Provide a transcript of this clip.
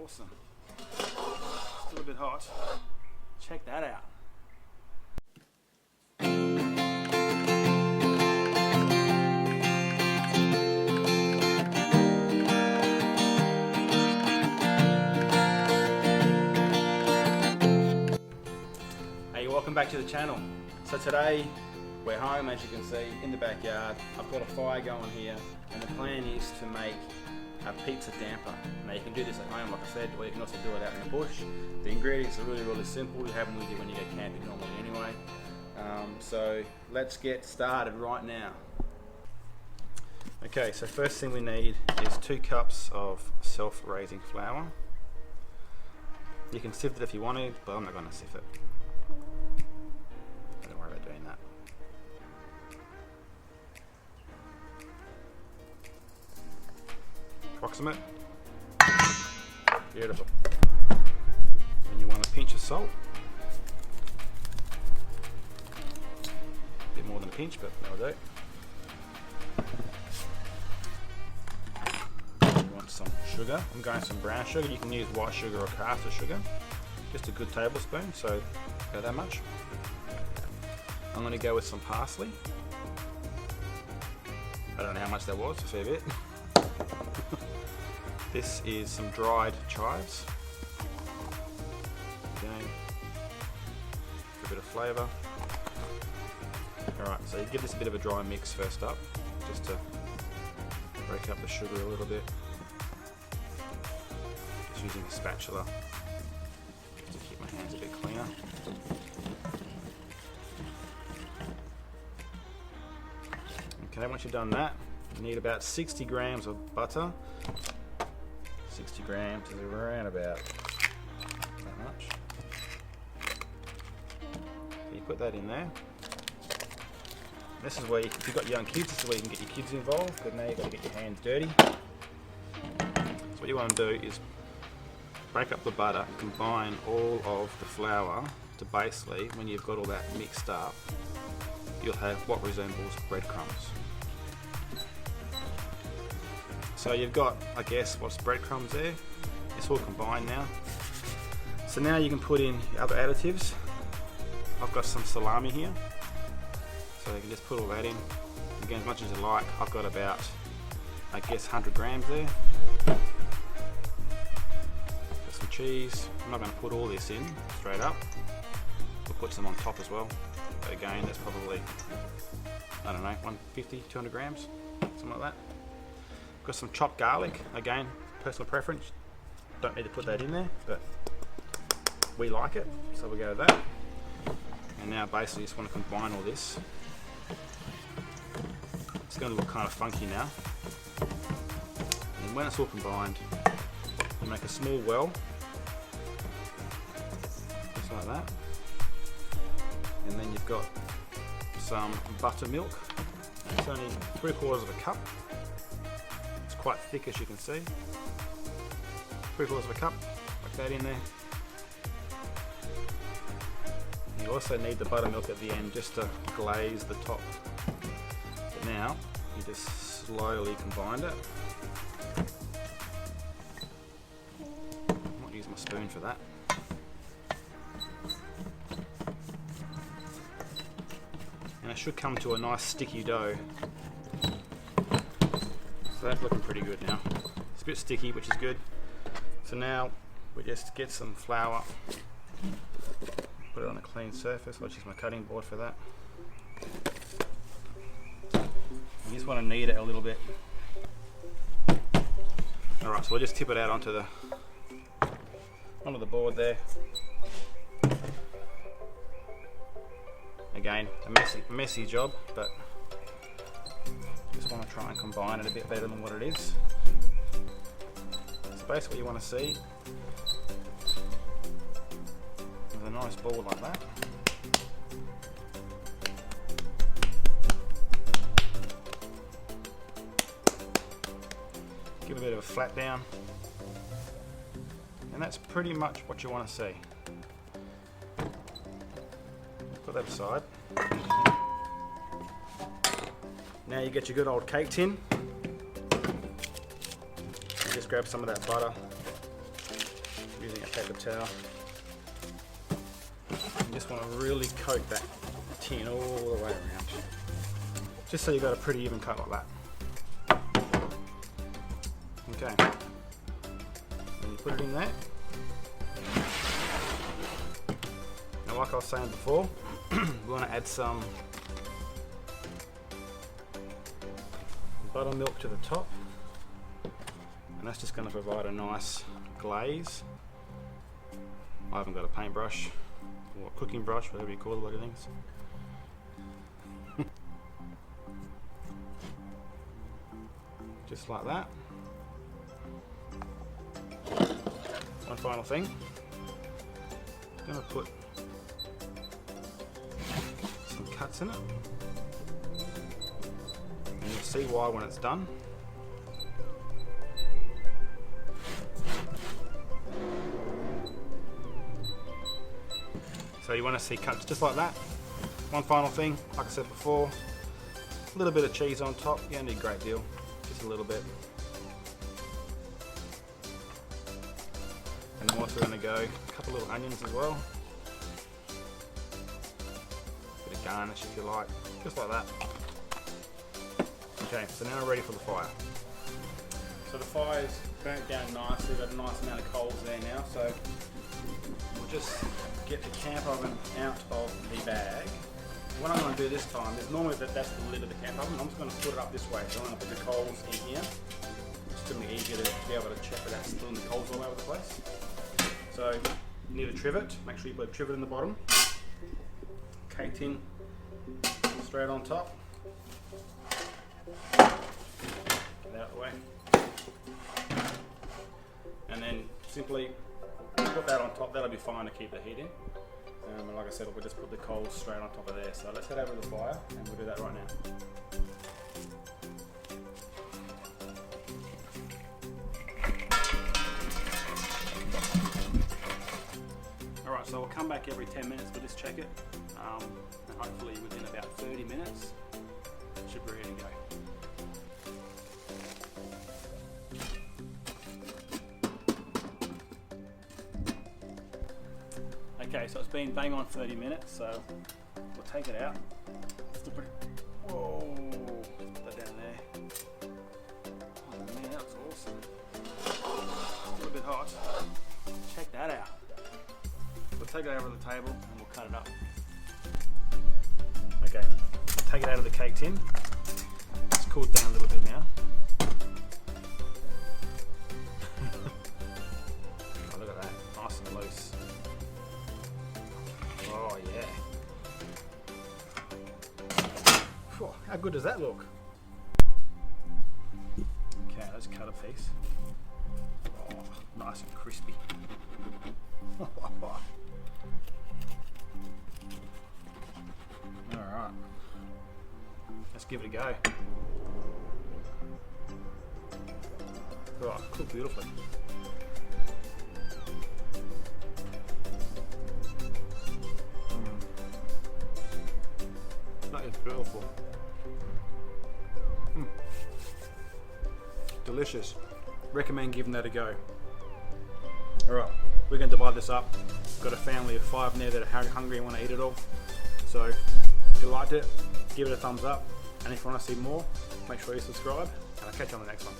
awesome. Still a bit hot. Check that out. Hey, welcome back to the channel. So today we're home, as you can see, in the backyard. I've got a fire going here, and the plan is to make a pizza damper. Now you can do this at home, like I said, or you can also do it out in the bush. The ingredients are really simple. You have them with you when you go camping normally anyway. So let's get started right now. Okay, so first thing we need is 2 cups of self-raising flour. You can sift it if you want to, but I'm not going to sift it. Don't worry about doing that. Approximate. Beautiful. And you want a pinch of salt. A bit more than a pinch, but that'll do. You want some sugar. I'm going some brown sugar. You can use white sugar or caster sugar. Just a good tablespoon, so go that much. I'm going to go with some parsley. I don't know how much that was, a fair bit. This is some dried chives. Again, for a bit of flavour. Alright, so you give this a bit of a dry mix first up, just to break up the sugar a little bit. Just using a spatula, just to keep my hands a bit cleaner. Okay, once you've done that, you need about 60 grams of butter. 60 grams is around about that much. So you put that in there. This is where, if you've got young kids, this is where you can get your kids involved, because now you've got to get your hands dirty. So what you want to do is break up the butter, combine all of the flour to basically, when you've got all that mixed up, you'll have what resembles breadcrumbs. So you've got, I guess, what's breadcrumbs there. It's all combined now. So now you can put in your other additives. I've got some salami here. So you can just put all that in. Again, as much as you like. I've got about, I guess, 100 grams there. Got some cheese. I'm not going to put all this in straight up. We'll put some on top as well. But again, that's probably, I don't know, 150, 200 grams, something like that. Got some chopped garlic, again, personal preference. Don't need to put that in there, but we like it, so we go with that. And now basically just want to combine all this. It's going to look kind of funky now. And when it's all combined, you make a small well, just like that. And then you've got some buttermilk. It's only 3/4 of a cup. Quite thick, as you can see. 3/4 of a cup, like that in there. You also need the buttermilk at the end just to glaze the top. But now you just slowly combine it. I might use my spoon for that. And it should come to a nice sticky dough. So that's looking pretty good now. It's a bit sticky, which is good. So now we just get some flour, put it on a clean surface. I'll use my cutting board for that. You just want to knead it a little bit. Alright, so we'll just tip it out onto the board there. Again, a messy job, but just want to try and combine it a bit better than what it is. So basically what you want to see is a nice ball like that. Give a bit of a flat down. And that's pretty much what you want to see. Put that aside. Now you get your good old cake tin. Just grab some of that butter using a paper towel. You just want to really coat that tin all the way around, just so you've got a pretty even coat like that. Okay, and you put it in there. Now, like I was saying before, we want to add some buttermilk to the top, and that's just going to provide a nice glaze. I haven't got a paintbrush or a cooking brush, whatever you call the bloody things. Just like that. One final thing. I'm going to put some cuts in it, and you'll see why when it's done. So you want to see cuts just like that. One final thing, like I said before, a little bit of cheese on top. You don't need a great deal, just a little bit. And I'm also going to go a couple little onions as well. Bit of garnish if you like, just like that. Okay, so now we're ready for the fire. So the fire's burnt down nicely, we've got a nice amount of coals there now, so we'll just get the camp oven out of the bag. What I'm going to do this time is, normally that's the lid of the camp oven, I'm just going to put it up this way, so I'm going to put the coals in here. It's going to be easier to be able to check without spilling the coals all over the place. So you need a trivet, make sure you put a trivet in the bottom. Cake tin straight on top. Get that out of the way. And then simply put that on top, that'll be fine to keep the heat in. And like I said, we'll just put the coals straight on top of there. So let's head over to the fire and we'll do that right now. Alright, so we'll come back every 10 minutes, we'll just check it. And hopefully within about 30 minutes, it should be ready to go. Okay, so it's been bang on 30 minutes, so we'll take it out. Still pretty. Whoa! Put that down there. Oh man, that was awesome. A little bit hot. Check that out. We'll take it over to the table and we'll cut it up. Okay, we'll take it out of the cake tin. It's cooled down a little bit now. Oh, look at that, nice and loose. Oh yeah. Whew, how good does that look? Okay, let's cut a piece. Oh, nice and crispy. Alright. Let's give it a go. Oh, cooked beautifully. That is beautiful. Delicious. Recommend giving that a go. Alright, we're going to divide this up. Got a family of 5 in there that are hungry and want to eat it all. So if you liked it, give it a thumbs up. And if you want to see more, make sure you subscribe. And I'll catch you on the next one.